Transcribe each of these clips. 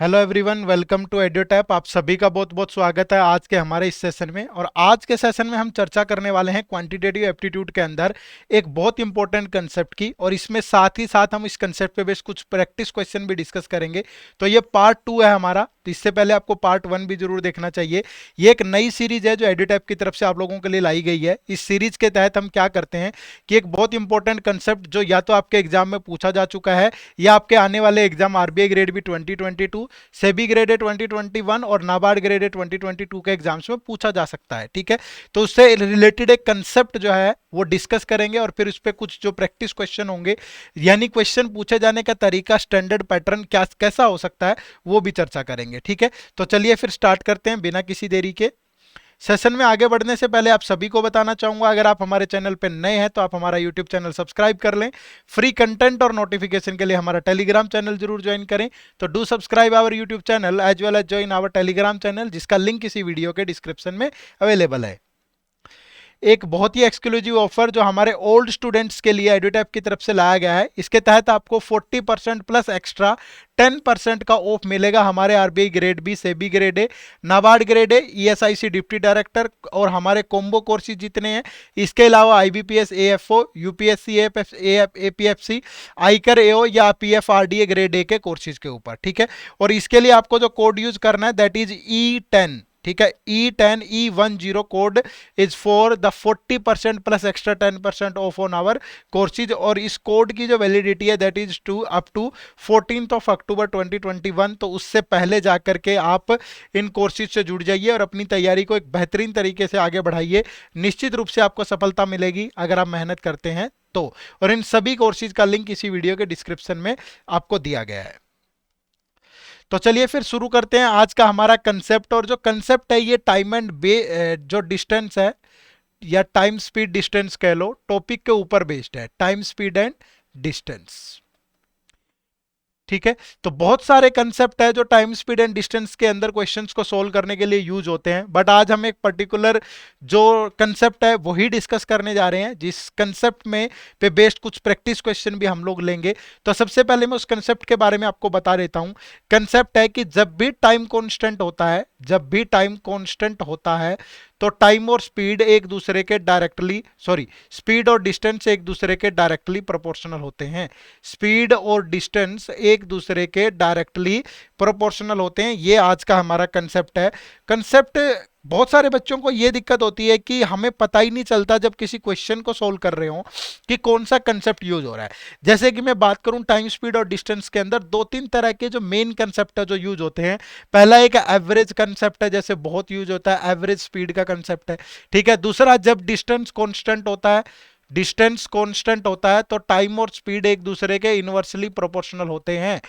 Hello everyone, welcome to Edutap. आप सभी का बहुत बहुत स्वागत है आज के हमारे इस सेशन में। और आज के सेशन में हम चर्चा करने वाले हैं क्वांटिटेटिव एप्टीट्यूड के अंदर एक बहुत इंपॉर्टेंट कंसेप्ट की, और इसमें साथ ही साथ हम इस कंसेप्ट पे बेस कुछ प्रैक्टिस क्वेश्चन भी डिस्कस करेंगे। तो ये पार्ट 2 है हमारा, तो इससे पहले आपको पार्ट 1 भी जरूर देखना चाहिए। ये एक नई सीरीज है जो एड्यूटैप की तरफ से आप लोगों के लिए लाई गई है। इस सीरीज के तहत हम क्या करते हैं कि एक बहुत इंपॉर्टेंट कंसेप्ट जो या तो आपके एग्जाम में पूछा जा चुका है या आपके आने वाले exam RBI grade B 2022, SEBI graded 2021 और नाबार्ड ग्रेडेड 2022 के एग्जाम्स में पूछा जा सकता है। ठीक है, तो उससे रिलेटेड एक कंसेप्ट जो है वो डिस्कस करेंगे, और फिर उस पर कुछ जो प्रैक्टिस क्वेश्चन होंगे, यानी क्वेश्चन पूछे जाने का तरीका, स्टैंडर्ड पैटर्न क्या कैसा हो सकता है, वो भी चर्चा करेंगे। ठीक है, तो चलिए फिर स्टार्ट करते हैं बिना किसी देरी के। सेशन में आगे बढ़ने से पहले आप सभी को बताना चाहूंगा, अगर आप हमारे चैनल पर नए हैं तो आप हमारा यूट्यूब चैनल सब्सक्राइब कर लें। फ्री कंटेंट और नोटिफिकेशन के लिए हमारा टेलीग्राम चैनल जरूर ज्वाइन करें। तो do subscribe our YouTube channel as well as join our Telegram channel, जिसका लिंक इसी वीडियो के डिस्क्रिप्शन में अवेलेबल है। एक बहुत ही एक्सक्लूसिव ऑफर जो हमारे ओल्ड स्टूडेंट्स के लिए एडुटैप की तरफ से लाया गया है, इसके तहत आपको 40% प्लस एक्स्ट्रा 10% का ऑफ मिलेगा हमारे RBI grade B, SEBI grade A, NABARD grade A, ESIC deputy director और हमारे कॉम्बो कोर्सेज जितने हैं। इसके अलावा IBPS, AFO, UPSC, APFC, ICAR AO या पीएफआरडीए ग्रेड ए के कोर्सेज के ऊपर। ठीक है, और इसके लिए आपको जो कोड यूज करना है दैट इज E10। ठीक है, E10 E10 code is for the 40% plus extra 10% off on our courses. और इस कोड की जो वैलिडिटी है that is up to 14 October 2021। तो उससे पहले जाकर के आप इन कोर्सेज से जुड़ जाइए और अपनी तैयारी को एक बेहतरीन तरीके से आगे बढ़ाइए। निश्चित रूप से आपको सफलता मिलेगी अगर आप मेहनत करते हैं तो। और इन सभी कोर्सेज का लिंक इसी वीडियो के डिस्क्रिप्शन में आपको दिया गया है। तो चलिए फिर शुरू करते हैं आज का हमारा कंसेप्ट। और जो कंसेप्ट है ये टाइम एंड जो डिस्टेंस है या टाइम स्पीड डिस्टेंस कह लो, टॉपिक के ऊपर बेस्ड है, टाइम स्पीड एंड डिस्टेंस। ठीक है, तो बहुत सारे कंसेप्ट है जो टाइम स्पीड एंड डिस्टेंस के अंदर क्वेश्चंस को सोल्व करने के लिए यूज होते हैं, बट आज हम एक पर्टिकुलर जो कंसेप्ट है वही डिस्कस करने जा रहे हैं, जिस कंसेप्ट में पे बेस्ड कुछ प्रैक्टिस क्वेश्चन भी हम लोग लेंगे। तो सबसे पहले मैं उस कंसेप्ट के बारे में आपको बता देता हूं। कंसेप्ट है कि जब भी टाइम कांस्टेंट होता है, जब भी टाइम कांस्टेंट होता है तो टाइम और स्पीड एक दूसरे के डायरेक्टली स्पीड और डिस्टेंस एक दूसरे के डायरेक्टली प्रोपोर्शनल होते हैं। स्पीड और डिस्टेंस एक दूसरे के डायरेक्टली प्रोपोर्शनल होते हैं। ये आज का हमारा कंसेप्ट है। कंसेप्ट बहुत सारे बच्चों को ये दिक्कत होती है कि हमें पता ही नहीं चलता जब किसी क्वेश्चन को सोल्व कर रहे हो कि कौन सा कंसेप्ट यूज हो रहा है। जैसे कि मैं बात करूं टाइम स्पीड और डिस्टेंस के अंदर दो तीन तरह के जो मेन कंसेप्ट है जो यूज होते हैं। पहला एक एवरेज कंसेप्ट है, जैसे बहुत यूज होता है, एवरेज स्पीड का कंसेप्ट है। ठीक है, दूसरा जब डिस्टेंस कॉन्स्टेंट होता है, डिस्टेंस कांस्टेंट होता है तो टाइम और स्पीड एक दूसरे के इनवर्सली प्रोपोर्शनल होते हैं।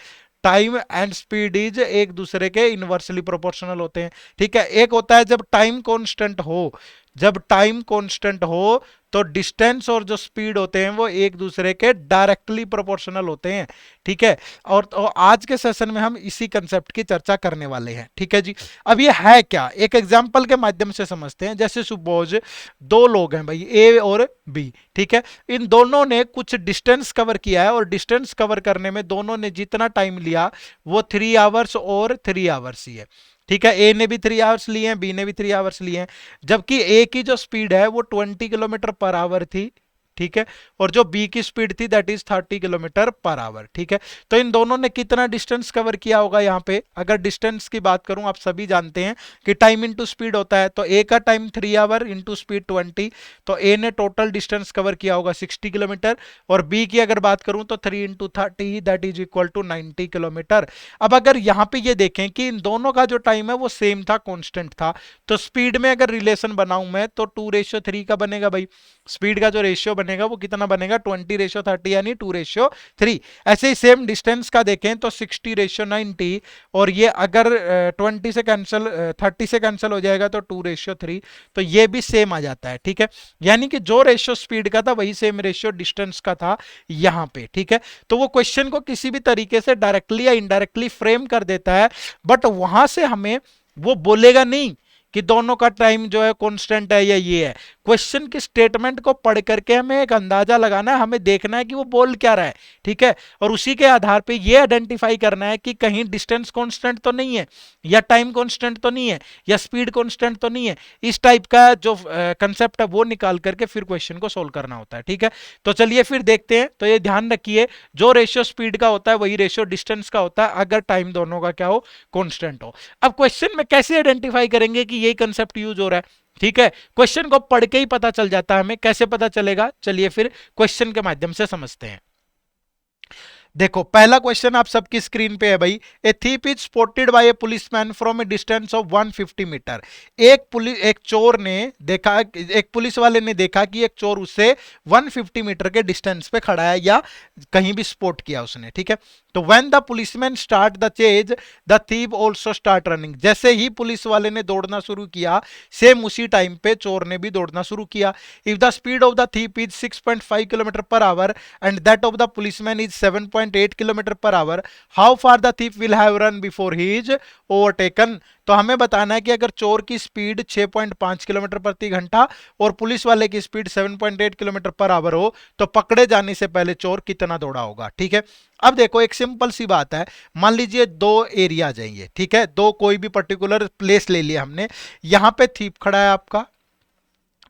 टाइम एंड स्पीड इज एक दूसरे के इनवर्सली प्रोपोर्शनल होते हैं। ठीक है, एक होता है जब टाइम कांस्टेंट हो, जब टाइम कांस्टेंट हो तो डिस्टेंस और जो स्पीड होते हैं वो एक दूसरे के डायरेक्टली प्रोपोर्शनल होते हैं। ठीक है, और तो आज के सेशन में हम इसी कंसेप्ट की चर्चा करने वाले हैं। ठीक है जी, अब ये है क्या, एक एग्जांपल के माध्यम से समझते हैं। जैसे सपोज दो लोग हैं भाई, ए और बी। ठीक है, इन दोनों ने कुछ डिस्टेंस कवर किया है, और डिस्टेंस कवर करने में दोनों ने जितना टाइम लिया वो 3 आवर्स और 3 आवर्स ही है। ठीक है, ए ने भी 3 आवर्स लिए हैं, बी ने भी 3 आवर्स लिए हैं, जबकि ए की जो स्पीड है वो 20 किलोमीटर पर आवर थी। ठीक है, और जो बी की स्पीड थी that is 30 kilometre per our. ठीक है, तो इन दोनों ने कितना डिस्टेंस कवर किया होगा। यहाँ पे अगर डिस्टेंस की बात करूं, आप सभी जानते हैं कि टाइम इंटू स्पीड होता है, तो ए का टाइम 3 आवर इंटू स्पीड 20, तो ए ने टोटल डिस्टेंस कवर किया होगा 60 किलोमीटर। और बी की अगर बात करूं तो 3 into 30 that is equal to 90 kilometre. अब अगर यहाँ पे ये देखें कि इन दोनों का जो टाइम है वो सेम था, कॉन्स्टेंट था, तो स्पीड में अगर रिलेशन बनाऊं मैं तो 2:3 का बनेगा भाई। स्पीड का जो रेशियो बनेगा वो कितना बनेगा, 20:30 यानी 2:3। ऐसे ही सेम डिस्टेंस का देखें तो 60:90, और ये अगर 30 से कैंसिल हो जाएगा तो 2:3, तो ये भी सेम आ जाता है। ठीक है, यानी कि जो रेशियो स्पीड का था वही सेम रेशियो डिस्टेंस का था यहाँ पे। ठीक है, तो वो क्वेश्चन को किसी भी तरीके से डायरेक्टली या इनडायरेक्टली फ्रेम कर देता है, बट वहां से हमें वो बोलेगा नहीं कि दोनों का टाइम जो है कांस्टेंट है या ये है। क्वेश्चन की स्टेटमेंट को पढ़ करके हमें एक अंदाजा लगाना है, हमें देखना है कि वो बोल क्या रहा है, ठीक है, और उसी के आधार पे ये आइडेंटिफाई करना है कि कहीं डिस्टेंस कांस्टेंट तो नहीं है, या टाइम कांस्टेंट तो नहीं है, या स्पीड कांस्टेंट तो नहीं है। इस टाइप का जो कंसेप्ट है वो निकाल करके फिर क्वेश्चन को सोल्व करना होता है, ठीक है। तो चलिए फिर देखते हैं। तो ये ध्यान रखिए, जो रेशियो स्पीड का होता है वही रेशियो डिस्टेंस का होता है, अगर टाइम दोनों का क्या हो, कांस्टेंट हो। अब क्वेश्चन में कैसे आइडेंटिफाई करेंगे कि यही कंसेप्ट यूज हो रहा है, ठीक है, क्वेश्चन को पढ़ के ही पता चल जाता है हमें। कैसे पता चलेगा, चलिए फिर क्वेश्चन के माध्यम से समझते हैं। देखो पहला क्वेश्चन आप सबकी स्क्रीन पे है भाई। A thief is spotted by a policeman from a distance of 150 metre. एक चोर ने देखा, एक पुलिस वाले ने देखा कि एक चोर उससे 150 मीटर के डिस्टेंस पे खड़ा है, या कहीं भी स्पॉट किया उसने, ठीक है। तो when the policeman start the chase, the thief also start running. जैसे ही पुलिस वाले ने दौड़ना शुरू किया, सेम उसी टाइम पे चोर ने भी दौड़ना शुरू किया। If the speed of the thief is 6.5 kilometre per our and that of the policeman is 7.8 kilometre per our, how far the thief will have run before he is overtaken. तो हमें बताना है कि अगर चोर की स्पीड 6.5 किलोमीटर प्रति घंटा और पुलिस वाले की स्पीड 7.8 किलोमीटर पर आवर हो, तो पकड़े जाने से पहले चोर कितना दौड़ा होगा, ठीक है। अब देखो एक सिंपल सी बात है, मान लीजिए दो एरिया जाइए, ठीक है, दो कोई भी पर्टिकुलर प्लेस ले लिया हमने। यहां पे थीप खड़ा है आपका,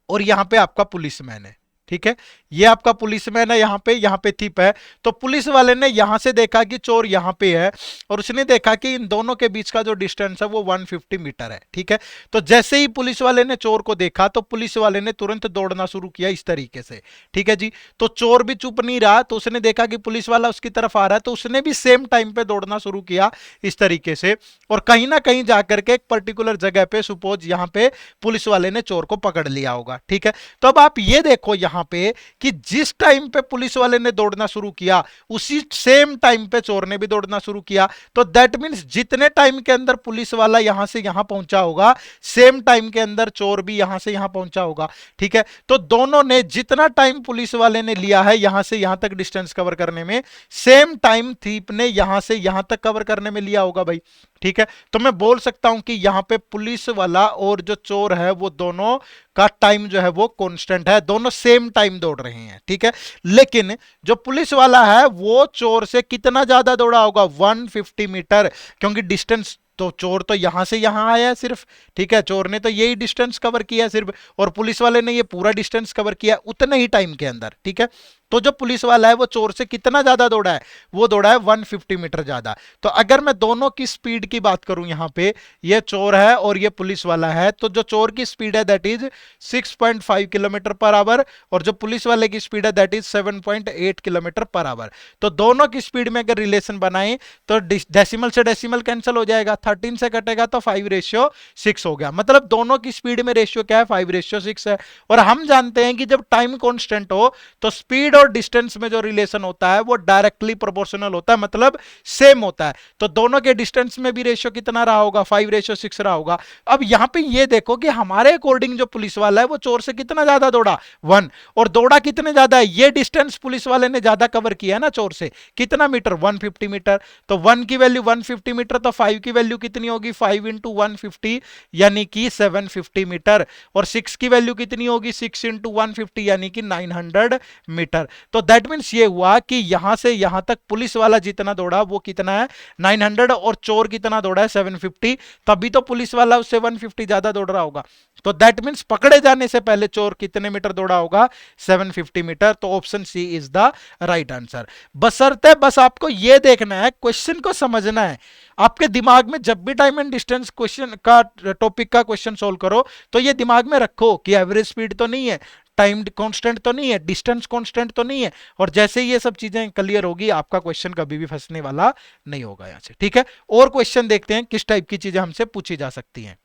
और यहां पे आपका पुलिसमैन है, ठीक है। ये आपका पुलिसमैन है, यहां पे थीप है। तो पुलिस वाले ने यहां से देखा कि चोर यहां पे है, और उसने देखा कि इन दोनों के बीच का जो डिस्टेंस है वो 150 मीटर है, ठीक है। तो जैसे ही पुलिस वाले ने चोर को देखा, तो पुलिस वाले ने तुरंत दौड़ना शुरू किया इस तरीके से, ठीक है जी। तो चोर भी चुप नहीं रहा, तो उसने देखा कि पुलिस वाला उसकी तरफ आ रहा है, तो उसने भी सेम टाइम पे दौड़ना शुरू किया इस तरीके से, और कहीं ना कहीं जाकर के एक पर्टिकुलर जगह पे, सपोज यहां पे पुलिस वाले ने चोर को पकड़ लिया होगा, ठीक है। तो अब आप ये देखो यहां पे कि जिस टाइम पे पुलिस वाले ने दौड़ना शुरू किया, उसी सेम टाइम पे चोर ने भी दौड़ना शुरू किया। तो दैट मींस जितने टाइम के अंदर पुलिस वाला यहां से यहां पहुंचा होगा, सेम टाइम के अंदर चोर भी यहां से यहां पहुंचा होगा, ठीक है। तो दोनों ने जितना टाइम पुलिस वाले ने लिया है यहां से यहां तक डिस्टेंस कवर करने में, सेम टाइम थीप ने यहां से यहां तक कवर करने में लिया होगा भाई, ठीक है। तो मैं बोल सकता हूं कि यहां पे पुलिस वाला और जो चोर है वो दोनों का टाइम जो है वो कांस्टेंट है, दोनों सेम टाइम दौड़ रहे हैं, ठीक है। लेकिन जो पुलिस वाला है वो चोर से कितना ज्यादा दौड़ा होगा, 150 मीटर, क्योंकि डिस्टेंस तो चोर तो यहां से यहां आया है सिर्फ, ठीक है, चोर ने तो यही डिस्टेंस कवर किया सिर्फ, और पुलिस वाले ने ये पूरा डिस्टेंस कवर किया उतने ही टाइम के अंदर, ठीक है। तो जो पुलिस वाला है वो चोर से कितना ज्यादा दौड़ा है, वो दौड़ा है 150 मीटर ज्यादा। तो अगर मैं दोनों की स्पीड की बात करूं, यहां पे ये चोर है और ये पुलिस वाला है, तो जो चोर की स्पीड है that is 6.5 kilometre per hour, और जो पुलिस वाले की स्पीड है that is 7.8 kilometre per our. तो दोनों की स्पीड में अगर रिलेशन बनाए तो डेसिमल से डेसिमल कैंसिल हो जाएगा, 13 से कटेगा तो 5:6 हो गया। मतलब दोनों की स्पीड में रेशियो क्या है, 5:6 है। और हम जानते हैं कि जब टाइम कांस्टेंट हो तो स्पीड और डिस्टेंस में जो रिलेशन होता है वो डायरेक्टली प्रोपोर्शनल होता है, मतलब सेम होता है। तो दोनों के डिस्टेंस में भी रेशियो कितना रहा होगा, 5:6 रहा होगा। अब यहां पे ये देखो कि हमारे अकॉर्डिंग जो पुलिस वाला है वो चोर से कितना ज्यादा दौड़ा, 1, और दौड़ा कितने ज्यादा है, ये डिस्टेंस पुलिस वाले ने ज्यादा कवर किया है ना चोर से, कितना मीटर, 150 मीटर। तो 1 की वैल्यू 150 मीटर, तो 5 की वैल्यू कितनी होगी, 5 इंटू 150 यानी कि 750 मीटर, और 6 की वैल्यू कितनी होगी, 6 इंटू 150 यानी कि 900 मीटर। तो दैट मीन्स ये हुआ कि यहां से यहां तक पुलिस वाला जितना दौड़ा वो कितना है, 900, और चोर कितना दौड़ा है, 750। तभी तो पुलिस वाला उससे 150 ज्यादा दौड़ रहा होगा। तो दैट मीन्स पकड़े जाने से पहले चोर कितने मीटर दौड़ा होगा, 750 मीटर। तो option C is the right answer. बशर्ते बस आपको यह देखना है, क्वेश्चन को समझना है। आपके दिमाग में जब भी टाइम एंड डिस्टेंस क्वेश्चन का टॉपिक का क्वेश्चन सोल्व करो, तो ये दिमाग में रखो कि एवरेज स्पीड तो नहीं है, टाइम कांस्टेंट तो नहीं है, डिस्टेंस कांस्टेंट तो नहीं है। और जैसे ही ये सब चीजें क्लियर होगी, आपका क्वेश्चन कभी भी फंसने वाला नहीं होगा यहां से, ठीक है। और क्वेश्चन देखते हैं किस टाइप की चीजें हमसे पूछी जा सकती हैं।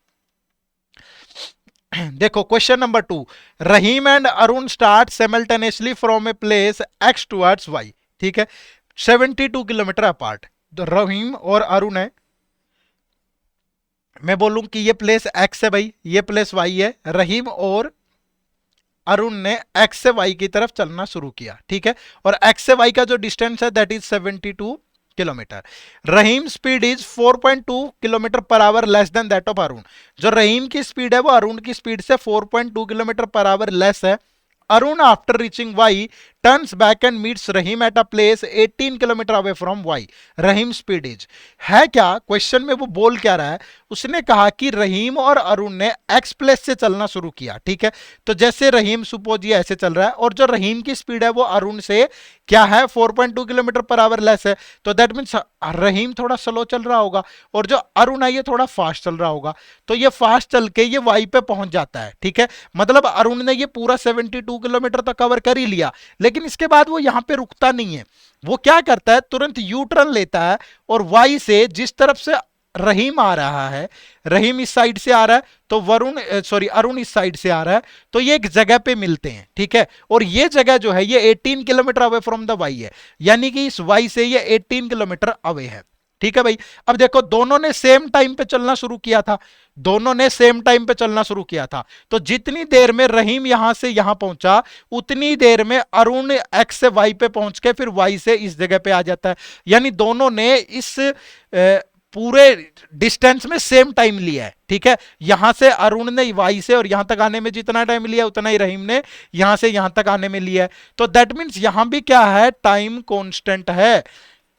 देखो question number 2, Rahim and Arun start simultaneously from a place X towards Y, ठीक है, 72 किलोमीटर अपार्ट। तो रहीम और अरुण है, मैं बोलूं कि ये प्लेस एक्स है भाई, ये प्लेस वाई है। रहीम और अरुण ने एक्स से वाई की तरफ चलना शुरू किया, ठीक है, और एक्स से वाई का जो डिस्टेंस है that is 72 kilometre. Rahim speed is 4.2 kilometre per hour less than that of Arun. जो रहीम की स्पीड है वो अरुण की स्पीड से 4.2 किलोमीटर पर आवर लेस है। Arun after reaching Y turns back and meets Rahim at a place 18 kilometre away from Y. Rahim speed is है क्या, question में वो बोल क्या रहा है, उसने कहा कि रहीम और अरुण ने एक्स प्लेस से चलना शुरू किया, ठीक है। तो जैसे रहीम सुपोज ये ऐसे चल रहा है और जो रहीम की स्पीड है वो अरुण से क्या है 4.2 किलोमीटर पर आवर लेस है, तो दैट मीन्स रहीम थोड़ा स्लो चल रहा होगा और जो अरुण है ये थोड़ा फास्ट चल रहा होगा। तो ये फास्ट चल के ये वाई पे पहुंच जाता है, ठीक है। मतलब अरुण ने ये पूरा 72 किलोमीटर तक कवर कर ही लिया, लेकिन इसके बाद वो यहां पे रुकता नहीं है। वो क्या करता है, तुरंत यू टर्न लेता है और वाई से जिस तरफ से रहीम आ रहा है, रहीम इस साइड से आ रहा है तो अरुण इस साइड से आ रहा है, तो ये एक जगह पे मिलते हैं, ठीक है। और ये जगह जो है ये 18 kilometre away from the Y है, यानी कि इस वाई से ये 18 किलोमीटर अवे है, ठीक है भाई। अब देखो दोनों ने सेम टाइम पे चलना शुरू किया था, दोनों ने सेम टाइम पे चलना शुरू किया था, तो जितनी देर में रहीम यहां से यहां पहुंचा उतनी देर में अरुण एक्स से वाई पे पहुंच के फिर वाई से इस जगह पे आ जाता है। यानी दोनों ने इस पूरे डिस्टेंस में सेम टाइम लिया है, ठीक है। यहां से अरुण ने वाई से और यहां तक आने में जितना टाइम लिया उतना ही रहीम ने यहां से यहां तक आने में लिया है। तो दैट मीन्स यहां भी क्या है, टाइम कांस्टेंट है,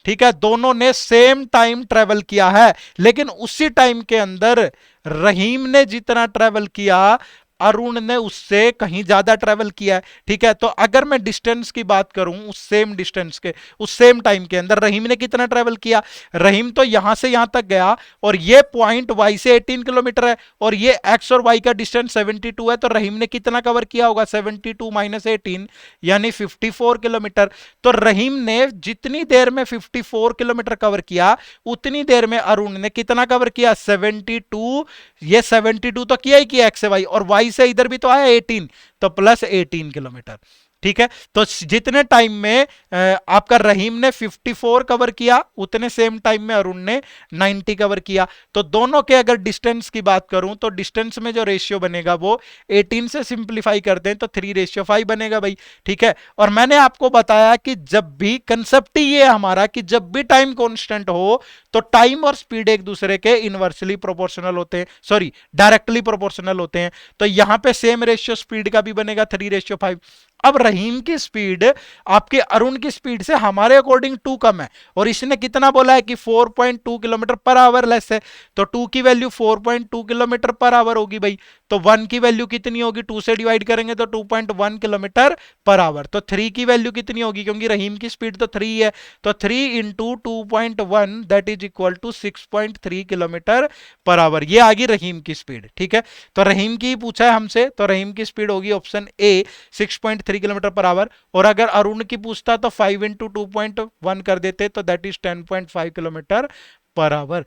ठीक है। दोनों ने सेम टाइम ट्रेवल किया है, लेकिन उसी टाइम के अंदर रहीम ने जितना ट्रेवल किया अरुण ने उससे कहीं ज्यादा ट्रेवल किया है, ठीक है। तो अगर मैं डिस्टेंस की बात करूं उस सेम डिस्टेंस के, उस सेम टाइम के अंदर रहीम ने कितना ट्रेवल किया, रहीम तो यहां से यहां तक गया और ये पॉइंट वाई से 18 किलोमीटर है और ये एक्स और वाई का डिस्टेंस 72 है, तो रहीम ने कितना कवर किया होगा 72 माइनस 18 यानी 54 किलोमीटर। तो रहीम ने जितनी देर में 54 किलोमीटर कवर किया उतनी देर में अरुण ने कितना कवर किया 72। ये 72 तो किया ही किया एक्स से वाई, और वाई से इधर भी तो आया 18, तो प्लस 18 किलोमीटर, ठीक है। तो जितने टाइम में आपका रहीम ने 54 कवर किया उतने सेम टाइम में अरुण ने 90 कवर किया। तो दोनों के अगर डिस्टेंस की बात करूं तो डिस्टेंस में जो रेशियो बनेगा वो 18 से सिंप्लीफाई कर दें तो 3:5 बनेगा भाई, ठीक है। और मैंने आपको बताया कि जब भी कंसेप्ट ही ये हमारा कि जब भी टाइम कांस्टेंट हो तो टाइम और स्पीड एक दूसरे के इनवर्सली प्रोपोर्शनल होते हैं, सॉरी डायरेक्टली प्रोपोर्शनल होते हैं। तो यहां पे सेम रेशियो स्पीड का भी बनेगा 3:5। अब रहीम की स्पीड आपके अरुण की स्पीड से हमारे अकॉर्डिंग 2 कम है और इसने कितना बोला है कि 4.2 किलोमीटर पर आवर लेस है, तो 2 की वैल्यू 4.2 किलोमीटर पर आवर होगी भाई। तो 1 की वैल्यू कितनी होगी, 2 से डिवाइड करेंगे तो 2.1 किलोमीटर पर आवर। तो 3 की वैल्यू कितनी होगी, क्योंकि रहीम की स्पीड तो 3 है, तो 3 into 2.1 that is equal to 6.3 kilometre per hour. ये आ गई रहीम की स्पीड, ठीक है। तो रहीम की पूछा है हमसे, तो रहीम की स्पीड होगी option A 6.3 kilometre per hour. और अगर अरुण की पूछता तो 5 इंटू 2.1 कर देते तो that is 10.5 kilometre per our.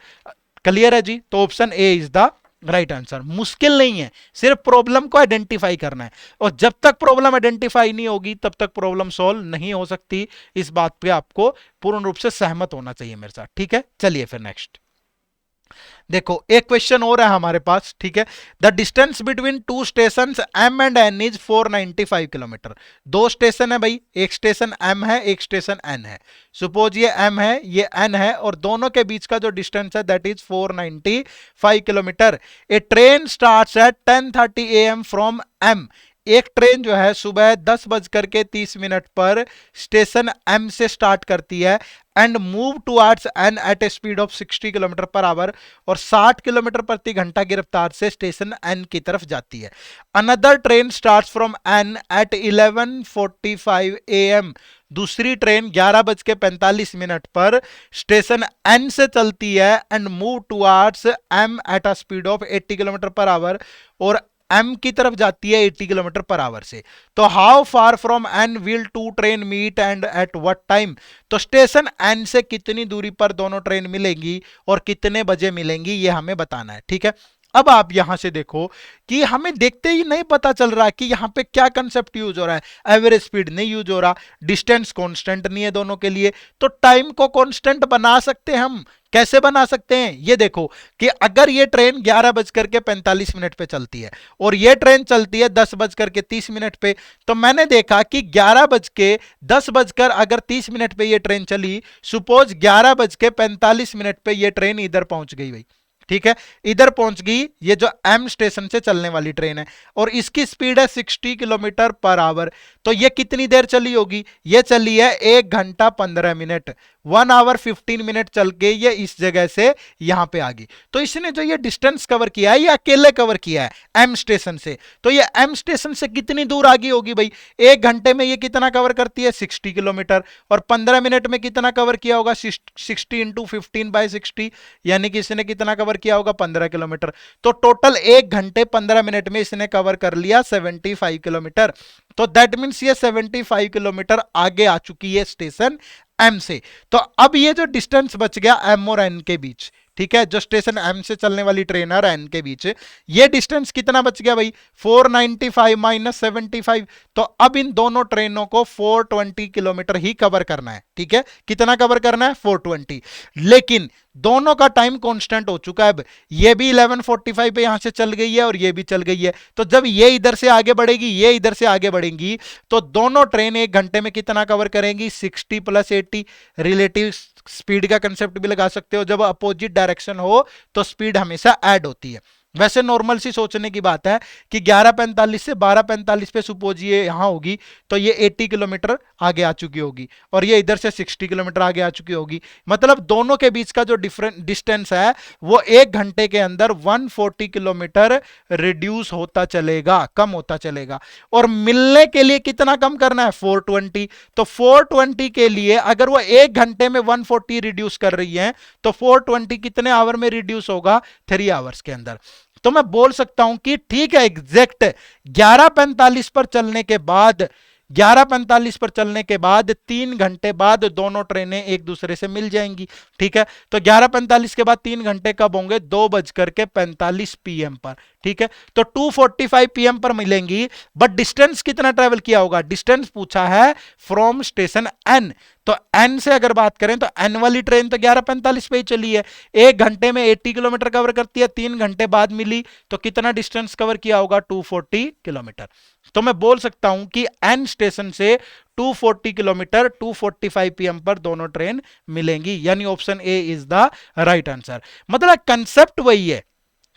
Clear है जी, तो option A is the right answer. मुश्किल नहीं है, सिर्फ प्रॉब्लम को आइडेंटिफाई करना है और जब तक प्रॉब्लम आइडेंटिफाई नहीं होगी तब तक प्रॉब्लम सॉल्व नहीं हो सकती। इस बात पे आपको पूर्ण रूप से सहमत होना चाहिए मेरे साथ, ठीक है। चलिए फिर नेक्स्ट देखो, एक क्वेश्चन और है हमारे पास, ठीक है। The distance between two station M and N is 495 kilometre. दो स्टेशन है भाई, एक स्टेशन एम है एक स्टेशन एन है। सपोज ये एम है ये एन है और दोनों के बीच का जो डिस्टेंस है that is 495 kilometre. A train starts at 10:30 AM from M. एक ट्रेन जो है सुबह 10:30 पर स्टेशन एम से स्टार्ट करती है and move towards N at a speed of 60 kilometre per hour, और 60 किलोमीटर प्रति घंटा की रफ्तार से स्टेशन एन की तरफ जाती है। Another train starts from N at 11:45 AM। दूसरी ट्रेन 11:45 पर स्टेशन एन से चलती है and move towards M at a speed of 80 kilometre per hour, और एम की तरफ जाती है 80 किलोमीटर पर आवर से। तो how far from N will two train meet and at what time. तो स्टेशन एन से कितनी दूरी पर दोनों ट्रेन मिलेंगी और कितने बजे मिलेंगी ये हमें बताना है, ठीक है। अब आप यहां से देखो कि हमें देखते ही नहीं पता चल रहा कि यहां पे क्या कंसेप्ट यूज हो रहा है। एवरेज स्पीड नहीं यूज हो रहा, डिस्टेंस कांस्टेंट नहीं है दोनों के लिए, तो टाइम को कांस्टेंट बना सकते हैं हम। कैसे बना सकते हैं, ये देखो कि अगर ये ट्रेन 11:45 पे चलती है और ये ट्रेन चलती है 10:30 पे, तो मैंने देखा कि 10:30 पे ये ट्रेन चली, सुपोज 11:45 पे ये ट्रेन इधर पहुंच गई भाई, ठीक है, इधर पहुंच गई, ये जो एम स्टेशन से चलने वाली ट्रेन है और इसकी स्पीड है 60 किलोमीटर पर आवर, तो ये कितनी देर चली होगी, ये चली है 1 घंटा 15 मिनट, 1 आवर 15 मिनट चल के ये इस जगह से यहां पे आ गई। तो इसने जो ये डिस्टेंस कवर किया है ये अकेले कवर किया है एम स्टेशन से, तो ये एम स्टेशन से कितनी दूर आगे होगी भाई, 1 घंटे में ये कितना कवर करती है 60 किलोमीटर, और 15 मिनट में कितना कवर किया होगा 60 इंटू 15/60, यानी कि इसने कितना कवर किया होगा 15 किलोमीटर। तो टोटल 1 घंटे 15 मिनट में इसने कवर कर लिया 75 किलोमीटर। तो दैट मीन्स ये 75 किलोमीटर आगे आ चुकी है स्टेशन एम से। तो अब ये जो डिस्टेंस बच गया एम और एन के बीच, ठीक है, जो स्टेशन एम से चलने वाली ट्रेन है और एन के बीच, ये डिस्टेंस कितना बच गया भाई 495 माइनस 75। तो अब इन दोनों ट्रेनों को 420 किलोमीटर ही कवर करना है, ठीक है, कितना कवर करना है 420, लेकिन दोनों का टाइम कांस्टेंट हो चुका है। अब ये भी 11:45 पे यहां से चल गई है और ये भी चल गई है, तो जब ये इधर से आगे बढ़ेगी ये इधर से आगे बढ़ेंगी, तो दोनों ट्रेन 1 घंटे में कितना कवर करेंगी 60 + 80। रिलेटिव स्पीड का कंसेप्ट भी लगा सकते हो, जब अपोजिट डायरेक्शन हो तो स्पीड हमेशा ऐड होती है। वैसे नॉर्मल सी सोचने की बात है कि 11:45 से 12:45 पे सपोज ये यहां होगी, तो ये 80 किलोमीटर आगे आ चुकी होगी और ये इधर से 60 किलोमीटर आगे आ चुकी होगी, मतलब दोनों के बीच का जो डिफरेंट डिस्टेंस है वो 1 घंटे के अंदर 140 किलोमीटर रिड्यूस होता चलेगा, कम होता चलेगा। और मिलने के लिए कितना कम करना है 420, तो 420 के लिए अगर वो 1 घंटे में 140 रिड्यूस कर रही है तो 420 कितने आवर में रिड्यूस होगा 3 आवर्स के अंदर। तो मैं बोल सकता हूं कि ठीक है एग्जैक्ट 11:45 पर चलने के बाद 11:45 पर चलने के बाद 3 घंटे बाद दोनों ट्रेनें एक दूसरे से मिल जाएंगी, ठीक है। तो 11:45 के बाद 3 घंटे कब होंगे 2:45 PM पर, ठीक है। तो 2:45 PM पर मिलेंगी, बट डिस्टेंस कितना ट्रेवल किया होगा, डिस्टेंस पूछा है फ्रॉम स्टेशन एन, तो एन से अगर बात करें तो एन वाली ट्रेन तो 11:45 पे ही चली है, 1 घंटे में 80 किलोमीटर कवर करती है, 3 घंटे बाद मिली तो कितना डिस्टेंस कवर किया होगा 240 किलोमीटर। तो मैं बोल सकता हूं कि एन स्टेशन से 240 किलोमीटर 2:45 PM पर दोनों ट्रेन मिलेंगी, यानी option A is the right answer. मतलब कंसेप्ट वही है,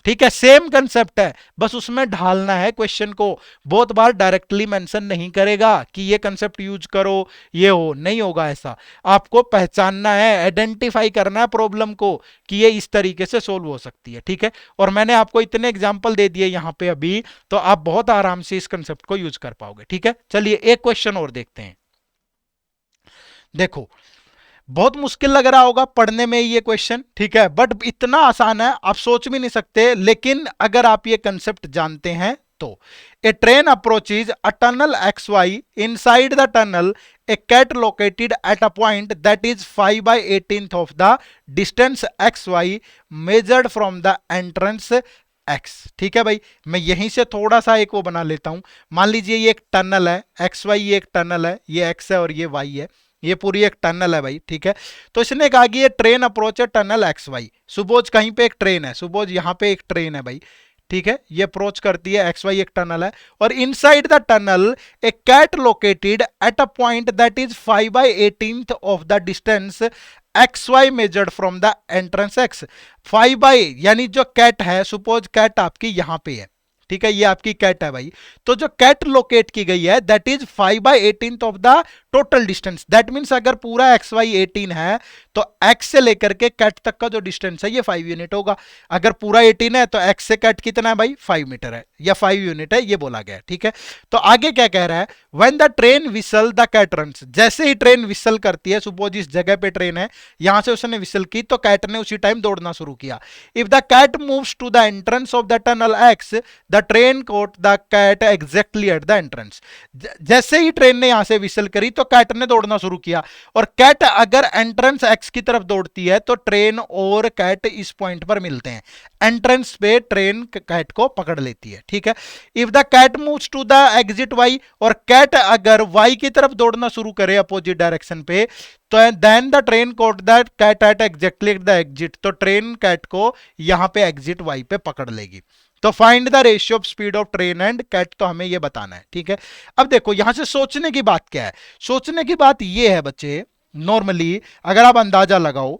ठीक है, सेम कंसेप्ट है, बस उसमें ढालना है क्वेश्चन को। बहुत बार डायरेक्टली मेंशन नहीं करेगा कि ये कंसेप्ट यूज करो, ये हो नहीं होगा ऐसा, आपको पहचानना है, आइडेंटिफाई करना है प्रॉब्लम को कि ये इस तरीके से सोल्व हो सकती है, ठीक है। और मैंने आपको इतने एग्जांपल दे दिए यहां पे अभी, तो आप बहुत आराम से इस कंसेप्ट को यूज कर पाओगे, ठीक है। चलिए एक क्वेश्चन और देखते हैं। देखो बहुत मुश्किल लग रहा होगा पढ़ने में ये क्वेश्चन, ठीक है, बट इतना आसान है आप सोच भी नहीं सकते, लेकिन अगर आप ये कंसेप्ट जानते हैं तो a train approaches a tunnel XY inside the tunnel a cat located at a point that is 5/18 of the distance XY measured from the entrance X, ठीक है भाई। मैं यहीं से थोड़ा सा एक वो बना लेता हूं, मान लीजिए ये एक टनल है XY, ये एक टनल है, ये X है और ये Y है, ये पूरी एक टनल है भाई, ठीक है। तो इसने कहा कि ये ट्रेन अप्रोच है टनल XY, सुपोज कहीं पे एक ट्रेन है, सुपोज यहां पे एक ट्रेन है भाई, ठीक है, ये अप्रोच करती है XY, एक टनल है, और inside the tunnel a cat located at a point that is 5/18 of the distance XY measured from the entrance X। 5 यानी जो कैट है, सुपोज कैट आपकी यहां पे है, ठीक है, ये आपकी कैट है भाई, तो जो कैट लोकेट की गई है that is 5/18 of the total distance, that means अगर पूरा XY 18 है तो X से लेकर के कैट तक का जो डिस्टेंस है ये 5 यूनिट होगा। अगर पूरा 18 है तो X से कैट कितना है भाई 5 मीटर है या 5 यूनिट है, ये बोला गया है, ठीक है। तो आगे क्या कह रहा है, when the train whistle the cat runs, जैसे ही ट्रेन विसल करती है, सपोज इस जगह पे ट्रेन है, यहां से उसने विसल की तो कैट ने उसी टाइम दौड़ना शुरू किया। If the cat moves to the entrance of the tunnel X the train caught the cat exactly at the entrance, जैसे ही ट्रेन ने यहां से विसल करी तो कैट ने दौड़ना शुरू किया, और कैट अगर एंट्रेंस एक्स की तरफ दौड़ती है तो ट्रेन और कैट इस पॉइंट पर मिलते हैं, एंट्रेंस पे ट्रेन कैट को पकड़ लेती है, ठीक है। If the cat moves to the exit Y, और कैट अगर वाई की तरफ दौड़ना शुरू करे अपोजिट डायरेक्शन पे, तो then the train caught that cat at exactly the exit, तो ट्रेन कैट को यहां पे एग्जिट वाई पे पकड़ लेगी। तो find the ratio of speed of train and cat, तो हमें ये बताना है, ठीक है। अब देखो यहां से सोचने की बात क्या है, सोचने की बात ये है बच्चे, नॉर्मली अगर आप अंदाजा लगाओ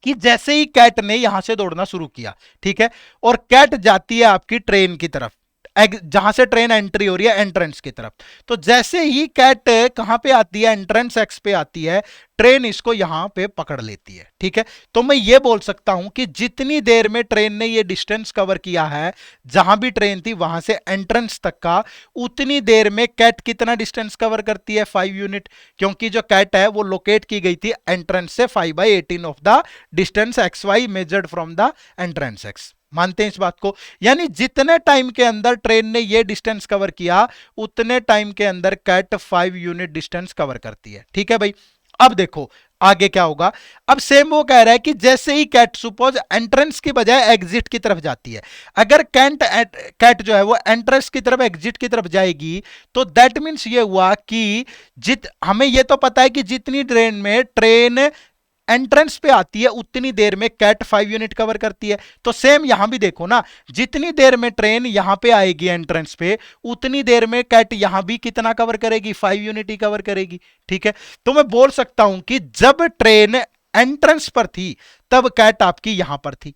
कि जैसे ही कैट ने यहां से दौड़ना शुरू किया, ठीक है, और कैट जाती है आपकी ट्रेन की तरफ, जहां से ट्रेन एंट्री हो रही है एंट्रेंस की तरफ, तो जैसे ही कैट कहां पे आती है, एंट्रेंस एक्स पे आती है, ट्रेन इसको यहां पे पकड़ लेती है, ठीक है। तो मैं ये बोल सकता हूं कि जितनी देर में ट्रेन ने ये डिस्टेंस कवर किया है, जहां भी ट्रेन थी वहां से एंट्रेंस तक का, उतनी देर में कैट कितना डिस्टेंस कवर करती है, 5 यूनिट, क्योंकि जो कैट है वो लोकेट की गई थी एंट्रेंस से 5/18 of the distance X Y measured from the entrance X. मानते हैं इस बात को, यानी जितने टाइम के अंदर ट्रेन ने ये डिस्टेंस कवर किया, उतने टाइम के अंदर कैट 5 यूनिट डिस्टेंस कवर करती है, ठीक है भाई। अब देखो आगे क्या होगा, अब सेम वो कह रहा है कि जैसे ही कैट सपोज एंट्रेंस की बजाय एग्जिट की तरफ जाती है, अगर कैट जो है वो एंट्रेंस की तरफ एग्जिट की तरफ जाएगी, तो दैट मीन्स ये हुआ कि हमें ये तो पता है कि जितनी ट्रेन एंट्रेंस पे आती है उतनी देर में कैट 5 यूनिट कवर करती है। तो सेम यहां भी देखो ना, जितनी देर में ट्रेन यहां पे आएगी एंट्रेंस पे, उतनी देर में कैट यहां भी कितना कवर करेगी, 5 यूनिट ही कवर करेगी, ठीक है। तो मैं बोल सकता हूं कि जब ट्रेन एंट्रेंस पर थी तब कैट आपकी यहां पर थी,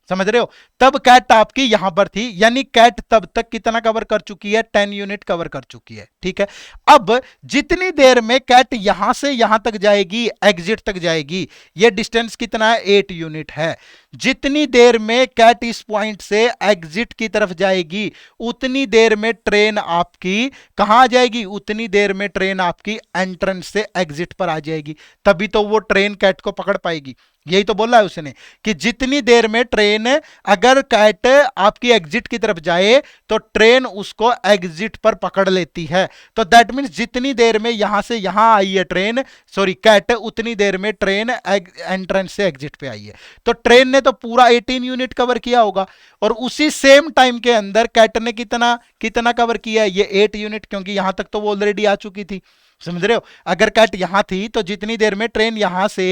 समझ रहे हो, तब कैट आपकी यहां पर थी, यानी कैट तब तक कितना कवर कर चुकी है, 10 यूनिट कवर कर चुकी है, ठीक है। अब जितनी देर में कैट यहां से यहां तक जाएगी, एग्जिट तक जाएगी, यह डिस्टेंस कितना है, 8 यूनिट है। जितनी देर में कैट इस पॉइंट से एग्जिट की तरफ जाएगी, उतनी देर में ट्रेन आपकी कहां आ जाएगी, उतनी देर में ट्रेन आपकी एंट्रेंस से एग्जिट पर आ जाएगी, तभी तो वो ट्रेन कैट को पकड़ पाएगी। यही तो बोला है उसने कि जितनी देर में ट्रेन अगर कैट आपकी एग्जिट की तरफ जाए तो ट्रेन उसको एग्जिट पर पकड़ लेती है। तो दैट मींस जितनी देर में यहां से यहां आई है ट्रेन, सॉरी कैट, उतनी देर में ट्रेन एंट्रेंस से एग्जिट पे आई है। तो ट्रेन ने तो पूरा 18 यूनिट कवर किया होगा, और उसी सेम टाइम के अंदर कैट ने कितना कितना कवर किया है, ये 8 यूनिट, क्योंकि यहां तक तो वो ऑलरेडी आ चुकी थी, समझ रहे हो। अगर कैट यहां थी तो जितनी देर में ट्रेन यहां से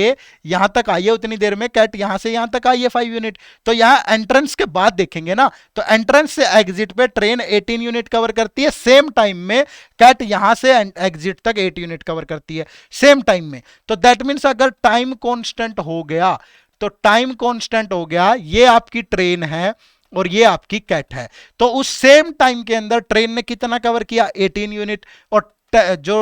यहां तक आई है, उतनी देर में कैट यहां से यहां तक आई है 5 यूनिट। तो यहां एंट्रेंस के बाद देखेंगे ना, तो एंट्रेंस से एग्जिट पे ट्रेन 18 यूनिट कवर करती है, सेम टाइम में कैट यहां से एग्जिट तक 8 यूनिट कवर करती है सेम टाइम में। तो दैट मीन्स अगर टाइम कांस्टेंट हो गया, तो टाइम कांस्टेंट हो गया, ये आपकी ट्रेन है और ये आपकी कैट है, तो उस सेम टाइम के अंदर ट्रेन ने कितना कवर किया, 18 यूनिट, और जो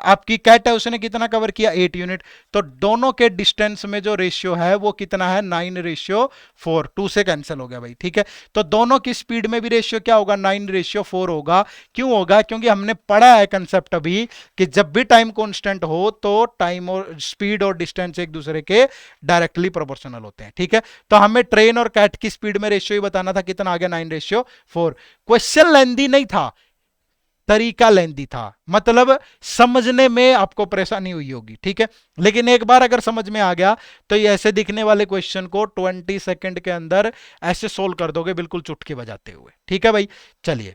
आपकी कैट है उसने कितना कवर किया, 8 यूनिट। तो दोनों के डिस्टेंस में जो रेशियो है वो कितना है, 9:4, 2 से कैंसिल हो गया भाई, ठीक है। तो दोनों की स्पीड में भी रेशियो क्या होगा, 9:4 होगा। क्यों होगा, क्योंकि हमने पढ़ा है कंसेप्ट अभी कि जब भी टाइम कांस्टेंट हो तो टाइम और स्पीड और डिस्टेंस एक दूसरे के डायरेक्टली प्रोपोर्शनल होते हैं, ठीक है। तो हमें ट्रेन और कैट की स्पीड में रेशियो ही बताना था, कितना आ गया, 9:4। क्वेश्चन लेंदी नहीं था, तरीका लेंदी था, मतलब समझने में आपको परेशानी हुई होगी, ठीक है। लेकिन एक बार अगर समझ में आ गया तो ये ऐसे दिखने वाले क्वेश्चन को 20 सेकंड के अंदर ऐसे सोल्व कर दोगे, बिल्कुल चुटकी बजाते हुए, ठीक है भाई। चलिए,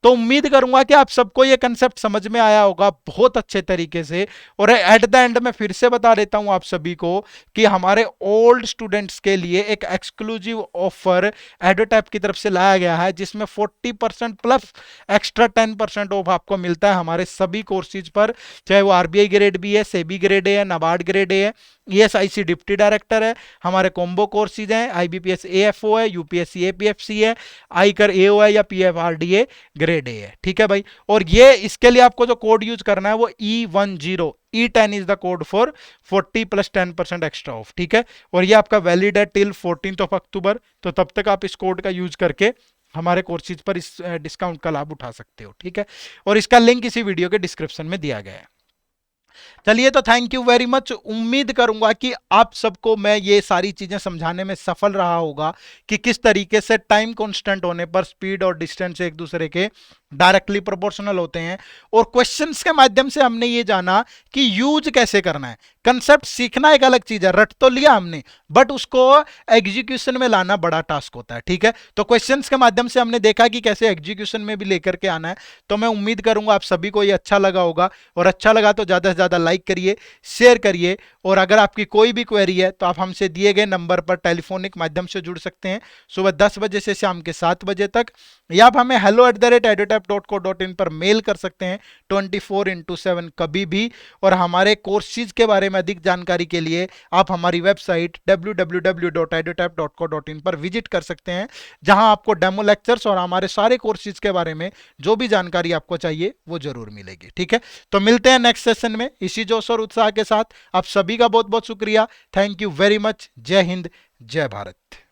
तो उम्मीद करूंगा कि आप सबको ये कंसेप्ट समझ में आया होगा बहुत अच्छे तरीके से। और एट द एंड में फिर से बता देता हूं आप सभी को कि हमारे ओल्ड स्टूडेंट्स के लिए एक एक्सक्लूसिव ऑफर एडोटैप की तरफ से लाया गया है, जिसमें 40% प्लस एक्स्ट्रा 10% ऑफ आपको मिलता है हमारे सभी कोर्सेज पर, चाहे वो आरबीआई ग्रेड बी है, सेबी ग्रेड ए है, नाबार्ड ग्रेड ए है, ईएसआईसी डिप्टी डायरेक्टर है, हमारे कॉम्बो कोर्सेज हैं, आईबीपीएस एएफओ है, यूपीएससी एपीएफसी है, आईकर एओ है या पीएफआरडीए ग्रेड ए है, ठीक है भाई। और ये इसके लिए आपको जो कोड यूज करना है वो E10, E10 is the code for 40 + 10% extra off, ठीक है। और ये आपका वैलिड है टिल 14 अक्टूबर, तो तब तक आप इस कोड का यूज करके हमारे कोर्सेज पर इस डिस्काउंट का लाभ उठा सकते हो, ठीक है। और इसका लिंक इसी वीडियो के डिस्क्रिप्शन में दिया गया है। चलिए, तो थैंक यू वेरी मच। उम्मीद करूंगा कि आप सबको मैं ये सारी चीजें समझाने में सफल रहा होगा कि किस तरीके से टाइम कांस्टेंट होने पर स्पीड और डिस्टेंस एक दूसरे के डायरेक्टली प्रोपोर्शनल होते हैं। और क्वेश्चंस के माध्यम से हमने ये जाना कि यूज कैसे करना है। कंसेप्ट सीखना एक अलग चीज है, रट तो लिया हमने, बट उसको एग्जीक्यूशन में लाना बड़ा टास्क होता है। ठीक है, तो क्वेश्चंस के माध्यम से हमने देखा कि कैसे एग्जीक्यूशन में भी लेकर के आना है। तो मैं उम्मीद करूंगा आप सभी को ये अच्छा लगा होगा, और अच्छा लगा तो ज्यादा से ज्यादा लाइक करिए, शेयर करिए। और अगर आपकी कोई भी क्वेरी है तो आप हमसे दिए गए नंबर पर टेलीफोनिक माध्यम से जुड़ सकते हैं, सुबह 10 बजे से शाम के 7 बजे तक, या आप हमें hello@edutap.co.in पर मेल कर सकते हैं 24/7 कभी भी। और हमारे कोर्सेज के बारे में अधिक जानकारी के लिए आप हमारी वेबसाइट www.edutap.co.in पर विजिट कर सकते हैं, जहां आपको डेमो लेक्चर्स और हमारे सारे कोर्सेज के बारे में जो भी जानकारी आपको चाहिए वो जरूर मिलेगी। ठीक है, तो मिलते हैं नेक्स्ट सेशन में इसी जोश और उत्साह के साथ। आप सभी का बहुत बहुत शुक्रिया। Thank you very much. जय हिंद, जय भारत।